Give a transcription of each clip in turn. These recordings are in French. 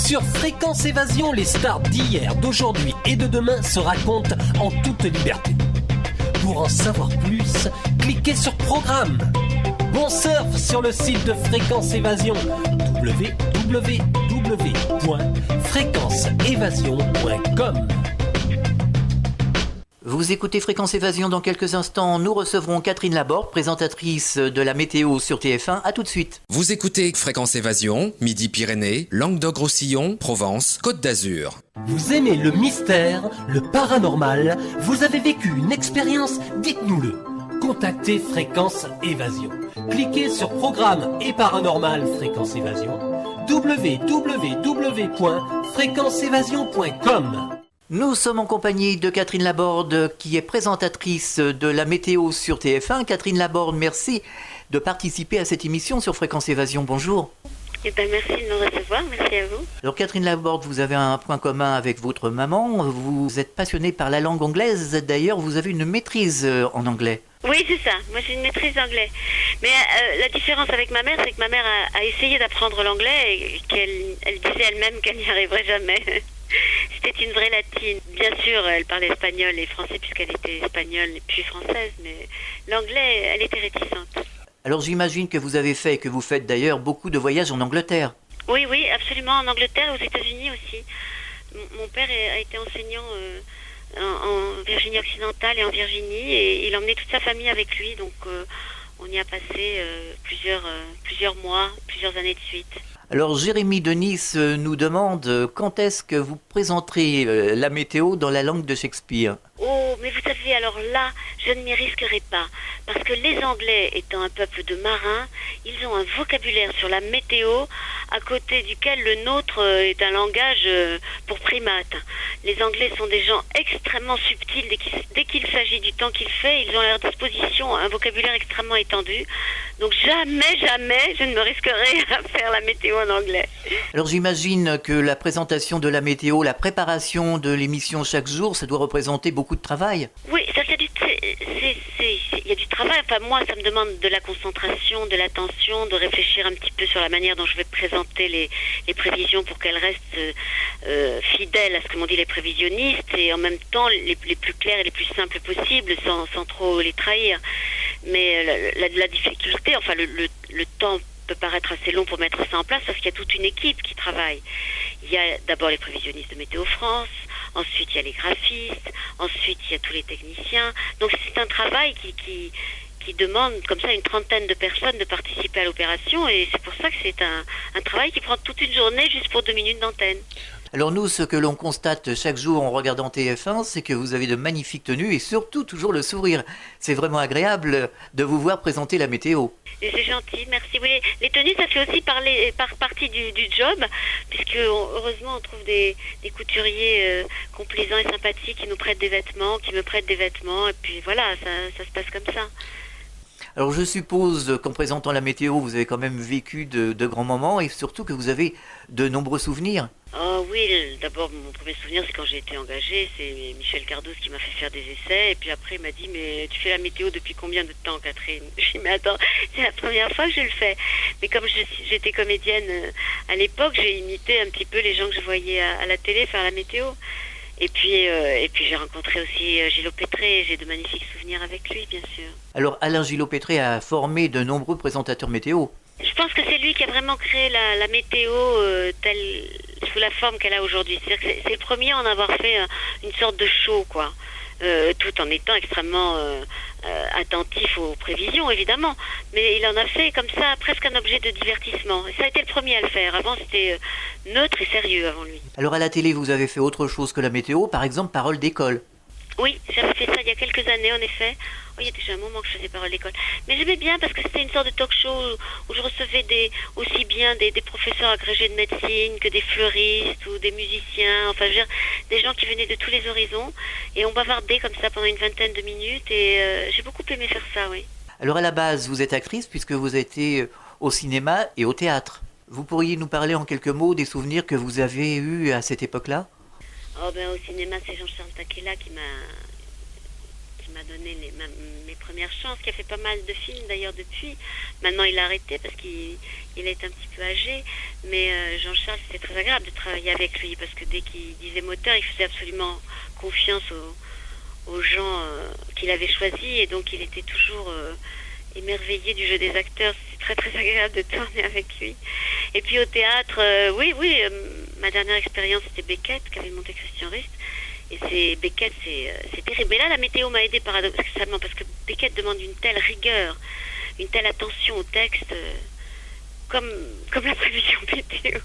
Sur Fréquence Évasion, les stars d'hier, d'aujourd'hui et de demain se racontent en toute liberté. Pour en savoir plus, cliquez sur Programme. Bon surf sur le site de Fréquence Évasion, www.fréquenceévasion.com. Vous écoutez Fréquence Évasion. Dans quelques instants, nous recevrons Catherine Laborde, présentatrice de la météo sur TF1. À tout de suite. Vous écoutez Fréquence Évasion, Midi-Pyrénées, Languedoc-Roussillon, Provence, Côte d'Azur. Vous aimez le mystère, le paranormal, vous avez vécu une expérience, dites-nous-le. Contactez Fréquence Évasion. Cliquez sur Programme et Paranormal Fréquence Évasion. www.fréquenceévasion.com. Nous sommes en compagnie de Catherine Laborde, qui est présentatrice de la météo sur TF1. Catherine Laborde, merci de participer à cette émission sur Fréquence Évasion. Bonjour. Eh ben, merci de nous recevoir, merci à vous. Alors Catherine Laborde, vous avez un point commun avec votre maman. Vous êtes passionnée par la langue anglaise. D'ailleurs, vous avez une maîtrise en anglais. Oui, c'est ça. Moi, j'ai une maîtrise d'anglais. Mais la différence avec ma mère, c'est que ma mère a essayé d'apprendre l'anglais et qu'elle disait elle-même qu'elle n'y arriverait jamais. C'était une vraie latine. Bien sûr, elle parlait espagnol et français puisqu'elle était espagnole et puis française, mais l'anglais, elle était réticente. Alors j'imagine que vous avez fait, et que vous faites d'ailleurs, beaucoup de voyages en Angleterre. Oui, absolument, en Angleterre et aux États-Unis aussi. Mon père a été enseignant en Virginie occidentale et en Virginie, et il emmenait toute sa famille avec lui, donc on y a passé plusieurs mois, plusieurs années de suite. Alors Jérémy de Nice nous demande quand est-ce que vous présenterez la météo dans la langue de Shakespeare. Oh, mais vous savez, alors là, je ne m'y risquerai pas. Parce que les Anglais, étant un peuple de marins, ils ont un vocabulaire sur la météo à côté duquel le nôtre est un langage pour primates. Les Anglais sont des gens extrêmement subtils. Dès qu'il s'agit du temps qu'il fait, ils ont à leur disposition un vocabulaire extrêmement étendu. Donc jamais, je ne me risquerai à faire la météo en anglais. Alors j'imagine que la présentation de la météo, la préparation de l'émission chaque jour, ça doit représenter beaucoup de travail. Oui, il y a du travail. Enfin, moi, ça me demande de la concentration, de l'attention, de réfléchir un petit peu sur la manière dont je vais présenter les prévisions pour qu'elles restent fidèles à ce que m'ont dit les prévisionnistes et en même temps les plus claires et les plus simples possibles sans trop les trahir. Mais la difficulté, enfin le temps peut paraître assez long pour mettre ça en place parce qu'il y a toute une équipe qui travaille. Il y a d'abord les prévisionnistes de Météo France, ensuite il y a les graphistes, ensuite il y a tous les techniciens. Donc c'est un travail qui demande comme ça une trentaine de personnes de participer à l'opération et c'est pour ça que c'est un travail qui prend toute une journée juste pour 2 minutes d'antenne. Alors nous, ce que l'on constate chaque jour en regardant TF1, c'est que vous avez de magnifiques tenues et surtout toujours le sourire. C'est vraiment agréable de vous voir présenter la météo. Et c'est gentil, merci. Oui, les tenues, ça fait aussi partie du job, puisque heureusement on trouve des couturiers complaisants et sympathiques qui nous prêtent des vêtements, qui me prêtent des vêtements, et puis voilà, ça se passe comme ça. Alors je suppose qu'en présentant la météo, vous avez quand même vécu de grands moments et surtout que vous avez de nombreux souvenirs. Oh oui, d'abord mon premier souvenir c'est quand j'ai été engagée, c'est Michel Cardoz qui m'a fait faire des essais et puis après il m'a dit mais tu fais la météo depuis combien de temps Catherine? Je lui ai dit mais attends, c'est la première fois que je le fais. Mais comme j'étais comédienne à l'époque, j'ai imité un petit peu les gens que je voyais à la télé faire la météo. Et puis j'ai rencontré aussi Gilot Pétré, j'ai de magnifiques souvenirs avec lui, bien sûr. Alors Alain Gilot Pétré a formé de nombreux présentateurs météo. Je pense que c'est lui qui a vraiment créé la météo telle, sous la forme qu'elle a aujourd'hui. C'est-à-dire que c'est le premier à en avoir fait une sorte de show, quoi. Tout en étant extrêmement attentif aux prévisions, évidemment. Mais il en a fait comme ça presque un objet de divertissement. Et ça a été le premier à le faire. Avant, c'était neutre et sérieux avant lui. Alors à la télé, vous avez fait autre chose que la météo, par exemple Parole d'école. Oui, j'avais fait ça il y a quelques années, en effet. Oh, il y a déjà un moment que je faisais Parole d'école. Mais j'aimais bien parce que c'était une sorte de talk show où je recevais aussi bien des professeurs agrégés de médecine que des fleuristes ou des musiciens. Enfin, je veux dire, des gens qui venaient de tous les horizons. Et on bavardait comme ça pendant une vingtaine de minutes. Et j'ai beaucoup aimé faire ça, oui. Alors à la base, vous êtes actrice puisque vous étiez au cinéma et au théâtre. Vous pourriez nous parler en quelques mots des souvenirs que vous avez eus à cette époque-là ? Oh ben au cinéma, c'est Jean-Charles Taquella qui qui m'a donné mes premières chances, qui a fait pas mal de films d'ailleurs depuis. Maintenant il a arrêté parce qu'il est un petit peu âgé, mais Jean-Charles, c'était très agréable de travailler avec lui parce que dès qu'il disait moteur, il faisait absolument confiance aux gens qu'il avait choisis, et donc il était toujours émerveillé du jeu des acteurs. C'est très très agréable de tourner avec lui. Et puis au théâtre, ma dernière expérience c'était Beckett qui avait monté Christian Rist. Et Beckett, c'est terrible. Mais là, la météo m'a aidé paradoxalement parce que Beckett demande une telle rigueur, une telle attention au texte, comme la prévision météo.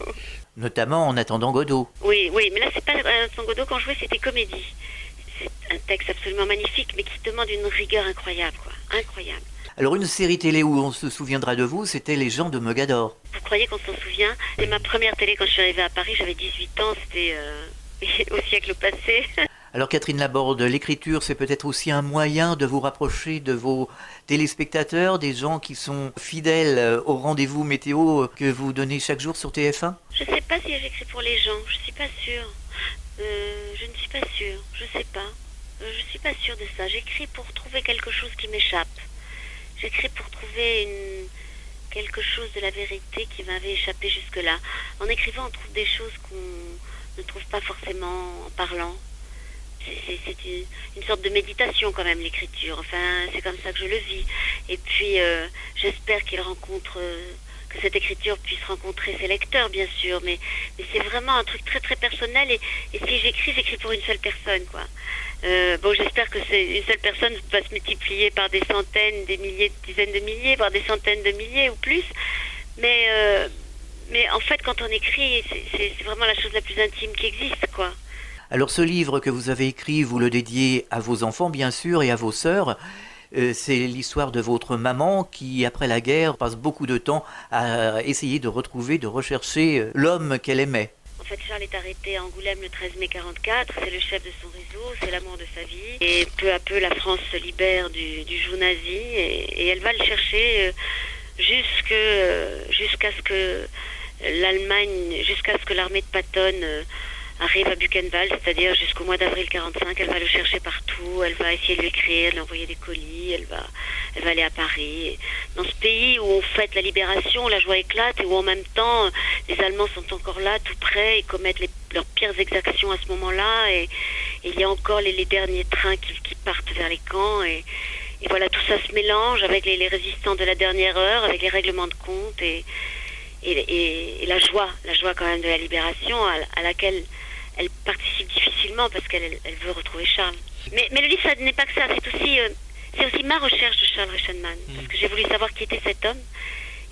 Notamment en attendant Godot. Oui, mais là, c'est pas son Godot. Quand je jouais, c'était comédie. C'est un texte absolument magnifique, mais qui demande une rigueur incroyable, quoi. Incroyable. Alors une série télé où on se souviendra de vous, c'était Les gens de Mogador. Vous croyez qu'on s'en souvient? C'est ma première télé quand je suis arrivée à Paris, j'avais 18 ans, c'était au siècle passé. Alors Catherine Laborde, l'écriture, c'est peut-être aussi un moyen de vous rapprocher de vos téléspectateurs, des gens qui sont fidèles au rendez-vous météo que vous donnez chaque jour sur TF1? Je ne sais pas si j'écris pour les gens, je ne suis pas sûre. Je ne suis pas sûre, je sais pas. Je suis pas sûre de ça. J'écris pour trouver quelque chose qui m'échappe. J'écris pour trouver quelque chose de la vérité qui m'avait échappé jusque-là. En écrivant, on trouve des choses qu'on ne trouve pas forcément en parlant. C'est une sorte de méditation quand même, l'écriture. Enfin, c'est comme ça que je le vis. Et puis, j'espère que cette écriture puisse rencontrer ses lecteurs, bien sûr. Mais c'est vraiment un truc très très personnel. Et si j'écris pour une seule personne, quoi. J'espère que une seule personne va se multiplier par des centaines, des milliers, des dizaines de milliers, voire des centaines de milliers ou plus. Mais en fait, quand on écrit, c'est vraiment la chose la plus intime qui existe, quoi. Alors ce livre que vous avez écrit, vous le dédiez à vos enfants, bien sûr, et à vos sœurs. C'est l'histoire de votre maman qui, après la guerre, passe beaucoup de temps à essayer de retrouver, de rechercher l'homme qu'elle aimait. En fait, Charles est arrêté à Angoulême le 13 mai 1944, c'est le chef de son réseau, c'est l'amour de sa vie. Et peu à peu, la France se libère du joug nazi et elle va le chercher jusqu'à ce que l'armée de Patton arrive à Buchenwald, c'est-à-dire jusqu'au mois d'avril 45. Elle va le chercher partout, elle va essayer de lui écrire, de lui envoyer des colis, elle va aller à Paris. Et dans ce pays où on fête la libération, la joie éclate, et où en même temps les Allemands sont encore là, tout près, et commettent leurs pires exactions à ce moment-là, et il y a encore les derniers trains qui partent vers les camps, et voilà, tout ça se mélange avec les résistants de la dernière heure, avec les règlements de compte, et la joie quand même de la libération à laquelle elle participe difficilement parce qu'elle veut retrouver Charles. Mais le livre, ça n'est pas que ça, c'est aussi ma recherche de Charles Reichenmann, parce que j'ai voulu savoir qui était cet homme,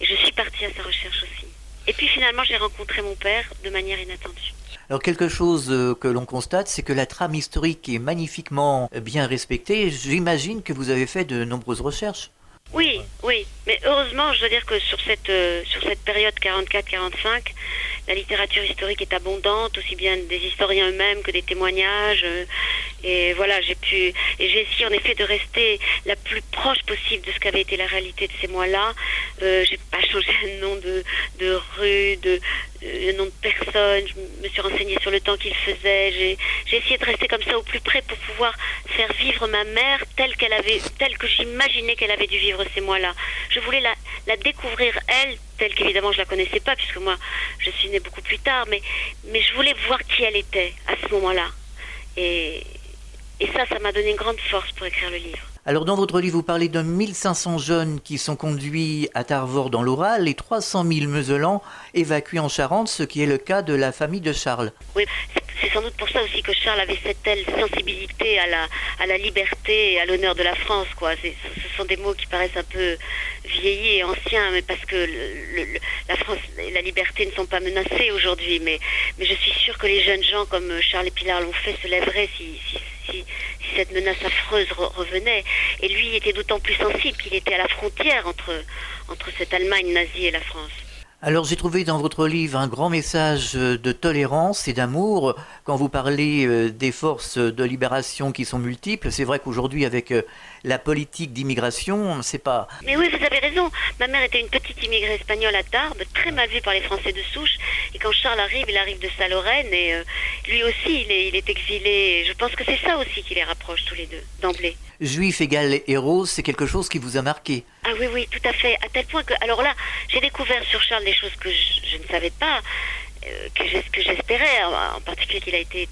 et je suis partie à sa recherche aussi. Et puis finalement, j'ai rencontré mon père de manière inattendue. Alors quelque chose que l'on constate, c'est que la trame historique est magnifiquement bien respectée. J'imagine que vous avez fait de nombreuses recherches. Oui, mais heureusement, je dois dire que sur cette période 44-45, la littérature historique est abondante, aussi bien des historiens eux-mêmes que des témoignages, et voilà, j'ai essayé en effet de rester la plus proche possible de ce qu'avait été la réalité de ces mois-là. J'ai pas changé le nom de rue, le nom de personne, je me suis renseignée sur le temps qu'il faisait, j'ai essayé de rester comme ça au plus près pour pouvoir faire vivre ma mère telle que j'imaginais qu'elle avait dû vivre ces mois-là. Je voulais la découvrir, elle, telle qu'évidemment je la connaissais pas, puisque moi je suis née beaucoup plus tard, mais je voulais voir qui elle était à ce moment-là. Et ça m'a donné une grande force pour écrire le livre. Alors dans votre livre, vous parlez de 1500 jeunes qui sont conduits à Tarvor dans l'Oural et 300 000 muselans évacués en Charente, ce qui est le cas de la famille de Charles. Oui, c'est sans doute pour ça aussi que Charles avait cette telle sensibilité à la liberté et à l'honneur de la France, quoi. Ce sont des mots qui paraissent un peu vieillis et anciens, mais parce que la France et la liberté ne sont pas menacées aujourd'hui. Mais je suis sûre que les jeunes gens comme Charles et Pilar l'ont fait se lèveraient si cette menace affreuse revenait. Et lui était d'autant plus sensible qu'il était à la frontière entre cette Allemagne nazie et la France. Alors j'ai trouvé dans votre livre un grand message de tolérance et d'amour quand vous parlez des forces de libération qui sont multiples. C'est vrai qu'aujourd'hui avec la politique d'immigration, c'est pas... Mais oui, vous avez raison. Ma mère était une petite immigrée espagnole à Tarbes, très mal vue par les Français de souche. Et quand Charles arrive, il arrive de Saint-Lorraine lui aussi, il est exilé. Je pense que c'est ça aussi qui les rapproche tous les deux, d'emblée. Juif égale héros, c'est quelque chose qui vous a marqué. Ah oui, oui, tout à fait. À tel point que, alors là, j'ai découvert sur Charles des choses que je ne savais pas, que j'espérais, en particulier qu'il a été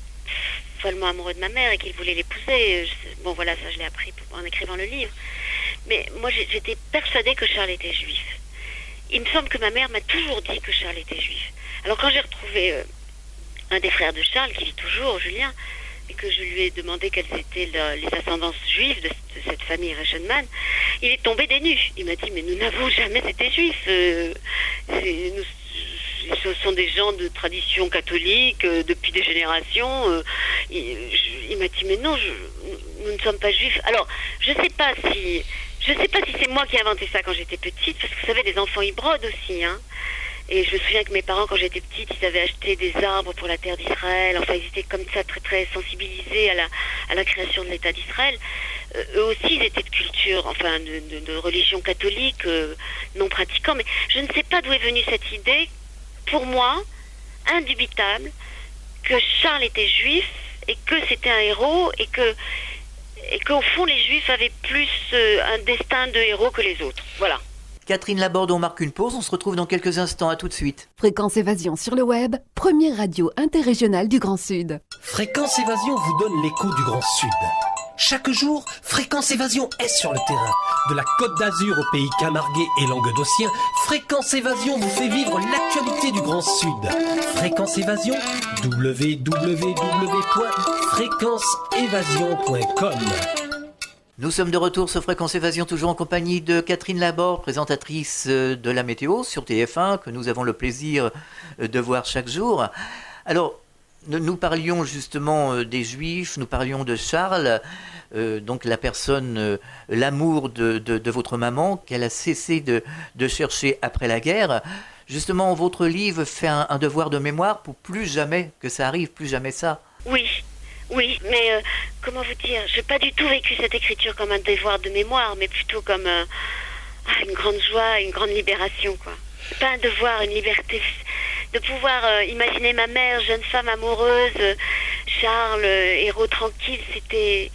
follement amoureux de ma mère et qu'il voulait l'épouser. Bon, voilà, ça je l'ai appris en écrivant le livre. Mais moi, j'étais persuadée que Charles était juif. Il me semble que ma mère m'a toujours dit que Charles était juif. Alors quand j'ai retrouvé un des frères de Charles, qui vit toujours, Julien, et que je lui ai demandé quelles étaient les ascendances juives de cette famille Reichenmann, il est tombé des nues. Il m'a dit, mais nous n'avons jamais été juifs. Ce sont des gens de tradition catholique depuis des générations. Il m'a dit, mais non, nous ne sommes pas juifs. Alors, je sais pas si c'est moi qui ai inventé ça quand j'étais petite, parce que vous savez, les enfants ils brodent aussi, hein. Et je me souviens que mes parents, quand j'étais petite, ils avaient acheté des arbres pour la terre d'Israël. Enfin, ils étaient comme ça très très sensibilisés à la création de l'État d'Israël. Eux aussi, ils étaient de culture, enfin de religion catholique, non pratiquant. Mais je ne sais pas d'où est venue cette idée, pour moi, indubitable, que Charles était juif et que c'était un héros et qu'au fond, les juifs avaient plus un destin de héros que les autres. Voilà. Catherine Laborde, on marque une pause, on se retrouve dans quelques instants, à tout de suite. Fréquence Évasion sur le web, première radio interrégionale du Grand Sud. Fréquence Évasion vous donne l'écho du Grand Sud. Chaque jour, Fréquence Évasion est sur le terrain. De la Côte d'Azur au pays camarguais et languedocien, Fréquence Évasion vous fait vivre l'actualité du Grand Sud. Fréquence Évasion, www.fréquenceévasion.com. Nous sommes de retour sur Fréquence Évasion, toujours en compagnie de Catherine Laborde, présentatrice de la météo sur TF1, que nous avons le plaisir de voir chaque jour. Alors, nous parlions justement des Juifs, nous parlions de Charles, donc la personne, l'amour de votre maman, qu'elle a cessé de chercher après la guerre. Justement, votre livre fait un devoir de mémoire pour plus jamais que ça arrive, plus jamais ça. Oui, mais comment vous dire, j'ai pas du tout vécu cette écriture comme un devoir de mémoire, mais plutôt comme une grande joie, une grande libération, quoi. C'est pas un devoir, une liberté, de pouvoir imaginer ma mère, jeune femme amoureuse, Charles, héros tranquille, c'était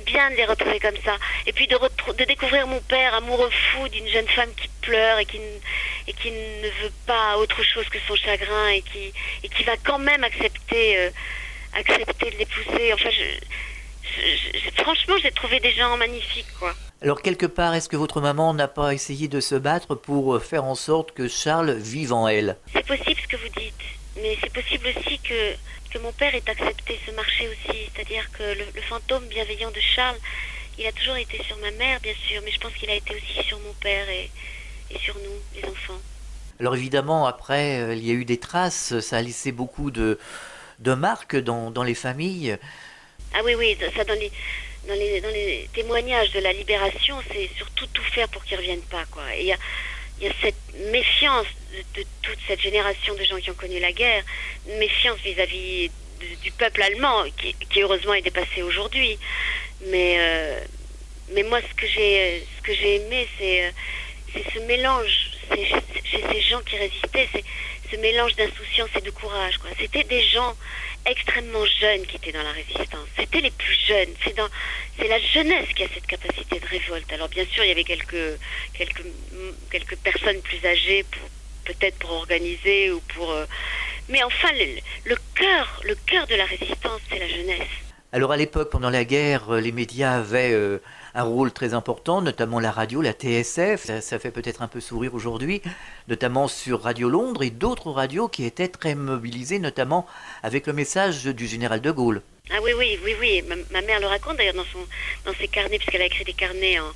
bien de les retrouver comme ça. Et puis de découvrir mon père amoureux fou d'une jeune femme qui pleure et qui ne veut pas autre chose que son chagrin et qui va quand même accepter de l'épouser. Enfin, franchement, j'ai trouvé des gens magnifiques, quoi. Alors, quelque part, est-ce que votre maman n'a pas essayé de se battre pour faire en sorte que Charles vive en elle? C'est possible ce que vous dites, mais c'est possible aussi que mon père ait accepté ce marché aussi. C'est-à-dire que le fantôme bienveillant de Charles, il a toujours été sur ma mère, bien sûr, mais je pense qu'il a été aussi sur mon père et sur nous, les enfants. Alors évidemment, après, il y a eu des traces, ça a laissé beaucoup de marques dans les familles. Ah oui, ça dans les témoignages de la libération, c'est surtout tout faire pour qu'ils ne reviennent pas, quoi. Et il y a cette méfiance de toute cette génération de gens qui ont connu la guerre, méfiance vis-à-vis du peuple allemand, qui heureusement est dépassé aujourd'hui. Mais moi, ce que j'ai aimé, c'est ce mélange chez ces gens qui résistaient, c'est ce mélange d'insouciance et de courage, quoi. C'était des gens extrêmement jeunes qui étaient dans la résistance. C'était les plus jeunes. C'est la jeunesse qui a cette capacité de révolte. Alors bien sûr, il y avait quelques personnes plus âgées peut-être pour organiser ou pour. Mais enfin, le cœur de la résistance, c'est la jeunesse. Alors à l'époque, pendant la guerre, les médias avaient un rôle très important, notamment la radio, la TSF. Ça fait peut-être un peu sourire aujourd'hui, notamment sur Radio Londres et d'autres radios qui étaient très mobilisées, notamment avec le message du général de Gaulle. Ah oui. Ma mère le raconte d'ailleurs dans ses carnets, puisqu'elle a écrit des carnets en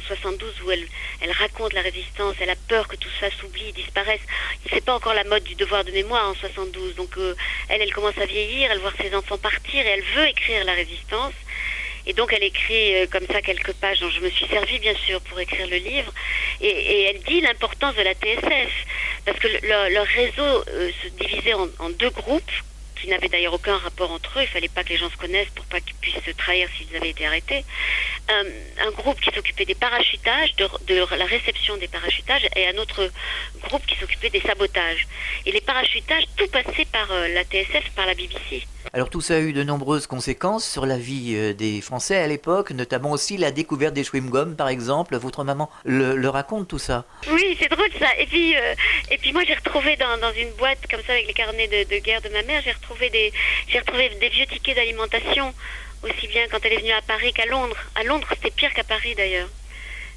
72 où elle raconte la résistance. Elle a peur que tout ça s'oublie, disparaisse. C'est pas encore la mode du devoir de mémoire en 72. Donc elle commence à vieillir, elle voit ses enfants partir et elle veut écrire la résistance. Et donc elle écrit comme ça quelques pages dont je me suis servie bien sûr pour écrire le livre. Et elle dit l'importance de la TSF. Parce que leur réseau se divisait en deux groupes qui n'avaient d'ailleurs aucun rapport entre eux. Il fallait pas que les gens se connaissent pour pas qu'ils puissent se trahir s'ils avaient été arrêtés. un groupe qui s'occupait des parachutages, de la réception des parachutages, et un autre groupe qui s'occupait des sabotages. Et les parachutages, tout passait par la TSF, par la BBC. Alors tout ça a eu de nombreuses conséquences sur la vie des Français à l'époque, notamment aussi la découverte des chewing-gums par exemple. Votre maman le raconte tout ça. Oui, c'est drôle ça. Et puis moi j'ai retrouvé dans une boîte comme ça avec les carnets de guerre de ma mère, j'ai retrouvé des vieux tickets d'alimentation, aussi bien quand elle est venue à Paris qu'à Londres. À Londres c'était pire qu'à Paris d'ailleurs.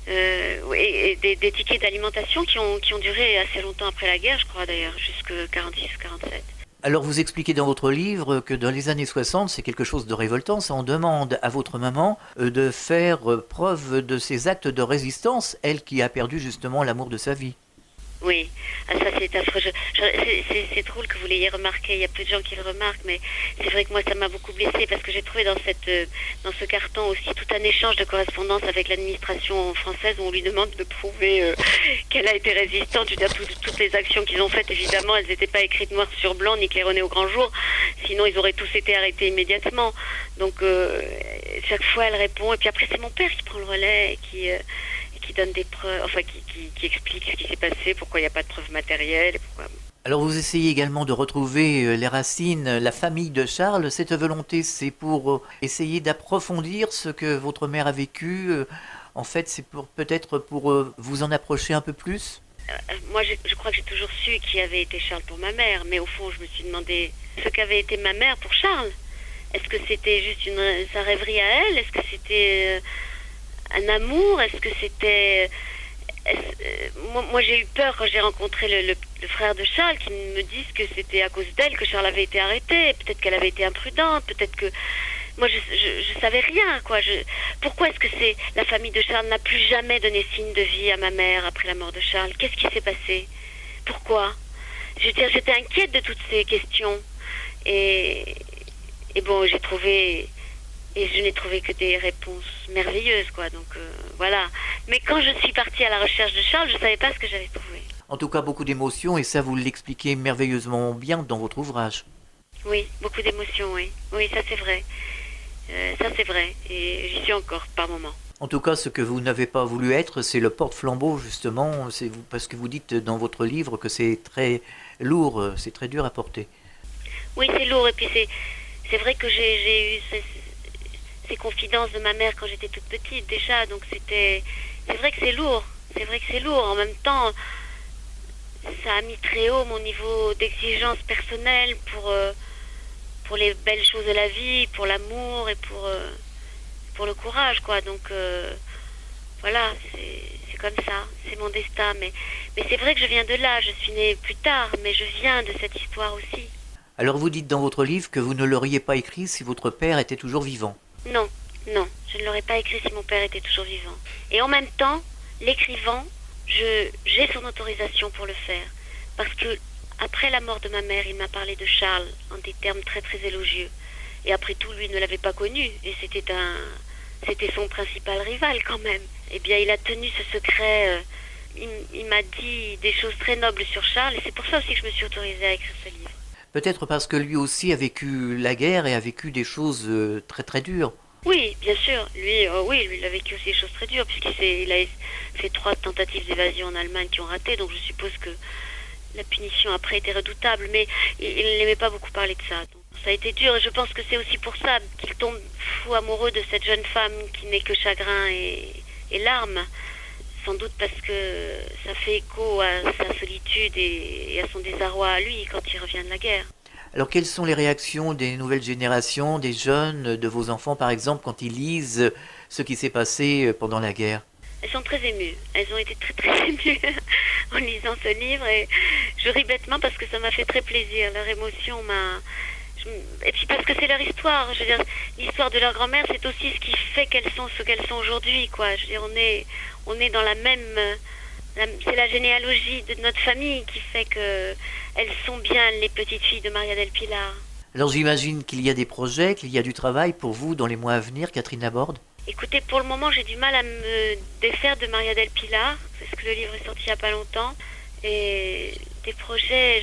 Et des tickets d'alimentation qui ont duré assez longtemps après la guerre, je crois d'ailleurs, jusque 46-47. Alors vous expliquez dans votre livre que dans les années 60, c'est quelque chose de révoltant, ça on demande à votre maman de faire preuve de ses actes de résistance, elle qui a perdu justement l'amour de sa vie. Oui, ça c'est affreux. C'est drôle que vous l'ayez remarqué, il y a peu de gens qui le remarquent, mais c'est vrai que moi ça m'a beaucoup blessée parce que j'ai trouvé dans ce carton aussi tout un échange de correspondance avec l'administration française où on lui demande de prouver qu'elle a été résistante. Je veux dire, toutes les actions qu'ils ont faites, évidemment, elles n'étaient pas écrites noir sur blanc ni claironnées au grand jour, sinon ils auraient tous été arrêtés immédiatement. Donc chaque fois elle répond, et puis après c'est mon père qui prend le relais et qui donne des preuves, enfin qui explique ce qui s'est passé, pourquoi il n'y a pas de preuves matérielles. Pourquoi... Alors vous essayez également de retrouver les racines, la famille de Charles. Cette volonté, c'est pour essayer d'approfondir ce que votre mère a vécu. En fait, c'est peut-être pour vous en approcher un peu plus. Moi, je crois que j'ai toujours su qui avait été Charles pour ma mère, mais au fond, je me suis demandé ce qu'avait été ma mère pour Charles. Est-ce que c'était juste sa rêverie à elle? Est-ce que c'était... un amour? Est-ce que c'était... Moi j'ai eu peur quand j'ai rencontré le frère de Charles qui me dise que c'était à cause d'elle que Charles avait été arrêté. Peut-être qu'elle avait été imprudente, peut-être que... Moi je savais rien, quoi. Pourquoi est-ce que la famille de Charles n'a plus jamais donné signe de vie à ma mère après la mort de Charles? Qu'est-ce qui s'est passé? Pourquoi? Je veux dire, j'étais inquiète de toutes ces questions. Et bon, j'ai trouvé... Et je n'ai trouvé que des réponses merveilleuses, quoi. Donc voilà. Mais quand je suis partie à la recherche de Charles, je ne savais pas ce que j'avais trouvé. En tout cas, beaucoup d'émotions, et ça, vous l'expliquez merveilleusement bien dans votre ouvrage. Oui, beaucoup d'émotions, oui. Oui, ça c'est vrai. Ça c'est vrai. Et j'y suis encore par moments. En tout cas, ce que vous n'avez pas voulu être, c'est le porte-flambeau, justement. C'est parce que vous dites dans votre livre que c'est très lourd, c'est très dur à porter. Oui, c'est lourd. Et puis c'est vrai que j'ai eu... ces confidences de ma mère quand j'étais toute petite déjà, donc c'est vrai que c'est lourd, en même temps ça a mis très haut mon niveau d'exigence personnelle pour les belles choses de la vie, pour l'amour et pour le courage, quoi. Donc voilà, c'est comme ça, c'est mon destin, mais c'est vrai que je viens de là, je suis née plus tard, mais je viens de cette histoire aussi. Alors vous dites dans votre livre que vous ne l'auriez pas écrit si votre père était toujours vivant. Non, je ne l'aurais pas écrit si mon père était toujours vivant. Et en même temps, l'écrivant, j'ai son autorisation pour le faire. Parce que, après la mort de ma mère, il m'a parlé de Charles en des termes très très élogieux. Et après tout, lui ne l'avait pas connu. Et c'était son principal rival quand même. Eh bien, il a tenu ce secret. Il m'a dit des choses très nobles sur Charles. Et c'est pour ça aussi que je me suis autorisée à écrire ce livre. Peut-être parce que lui aussi a vécu la guerre et a vécu des choses très très dures. Oui, bien sûr. Lui, il a vécu aussi des choses très dures, puisqu'il a fait 3 tentatives d'évasion en Allemagne qui ont raté, donc je suppose que la punition après était redoutable, mais il n'aimait pas beaucoup parler de ça. Donc, ça a été dur, et je pense que c'est aussi pour ça qu'il tombe fou amoureux de cette jeune femme qui n'est que chagrin et larmes. Sans doute parce que ça fait écho à sa solitude et à son désarroi à lui quand il revient de la guerre. Alors quelles sont les réactions des nouvelles générations, des jeunes, de vos enfants par exemple, quand ils lisent ce qui s'est passé pendant la guerre? Elles sont très émues. Elles ont été très très émues en lisant ce livre, et je ris bêtement parce que ça m'a fait très plaisir. Leur émotion m'a... Et puis parce que c'est leur histoire. Je veux dire, l'histoire de leur grand-mère, c'est aussi ce qui fait qu'elles sont ce qu'elles sont aujourd'hui, quoi. Je veux dire, on est dans la même... C'est la généalogie de notre famille qui fait que elles sont bien les petites filles de Maria del Pilar. Alors j'imagine qu'il y a des projets, qu'il y a du travail pour vous dans les mois à venir, Catherine Laborde. Écoutez, pour le moment, j'ai du mal à me défaire de Maria del Pilar, parce que le livre est sorti il n'y a pas longtemps. Et des projets,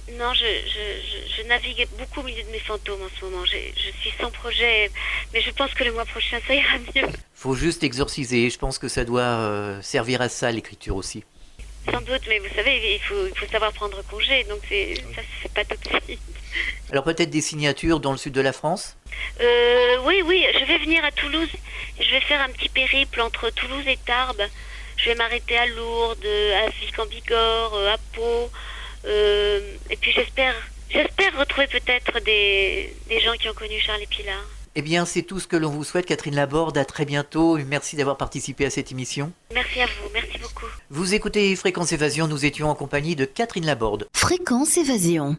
je navigue beaucoup au milieu de mes fantômes en ce moment. Je suis sans projet, mais je pense que le mois prochain, ça ira mieux. Faut juste exorciser. Je pense que ça doit servir à ça, l'écriture aussi. Sans doute, mais vous savez, il faut savoir prendre congé, donc ça se fait pas tout de suite. Alors peut-être des signatures dans le sud de la France ? Oui, je vais venir à Toulouse. Je vais faire un petit périple entre Toulouse et Tarbes. Je vais m'arrêter à Lourdes, à Vic-en-Bigorre, à Pau. Et puis j'espère retrouver peut-être des gens qui ont connu Charles Épilard. Eh bien, c'est tout ce que l'on vous souhaite, Catherine Laborde. À très bientôt. Merci d'avoir participé à cette émission. Merci à vous, merci beaucoup. Vous écoutez Fréquence Évasion. Nous étions en compagnie de Catherine Laborde. Fréquence Évasion.